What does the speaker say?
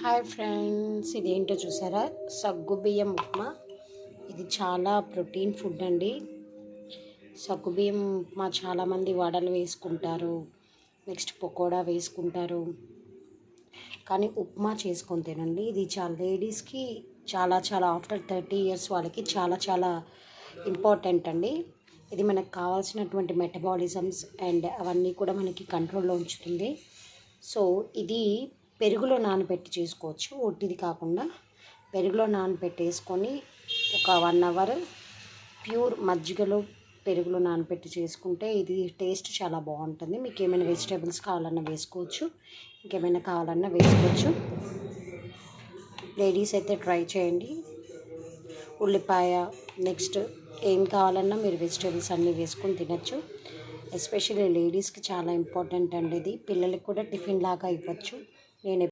Hi friends, ఇదేంటో చూసారా? సగ్గుబియ్యం ఉప్మా. ఇది చాలా ప్రోటీన్ ఫుడ్ అండి. సగ్గుబియ్యం ఉప్మా చాలామంది వడలు వేసుకుంటారు, నెక్స్ట్ పకోడా వేసుకుంటారు, కానీ ఉప్మా చేసుకొని తినండి. ఇది చాలా లేడీస్కి చాలా చాలా ఆఫ్టర్ 30 ఇయర్స్ వాళ్ళకి చాలా చాలా ఇంపార్టెంట్ అండి. ఇది మనకు కావాల్సినటువంటి మెటబాలిజమ్స్ అండ్ అవన్నీ కూడా మనకి కంట్రోల్లో ఉంచుతుంది. సో ఇది పెరుగులో నానబెట్టి చేసుకోవచ్చు, ఒట్టిది కాకుండా పెరుగులో నానబెట్టేసుకొని ఒక 1 అవర్ ప్యూర్ మజ్జిగలో పెరుగులో నానబెట్టి చేసుకుంటే ఇది టేస్ట్ చాలా బాగుంటుంది. మీకు ఏమైనా వెజిటేబుల్స్ కావాలన్నా వేసుకోవచ్చు, ఇంకేమైనా కావాలన్నా వేసుకోవచ్చు. లేడీస్ అయితే ట్రై చేయండి. ఉల్లిపాయ నెక్స్ట్ ఏం కావాలన్నా మీరు వెజిటేబుల్స్ అన్నీ వేసుకొని తినచ్చు. ఎస్పెషల్లీ లేడీస్కి చాలా ఇంపార్టెంట్ అండి. ఇది పిల్లలకి కూడా టిఫిన్ లాగా ఇవ్వచ్చు. నేను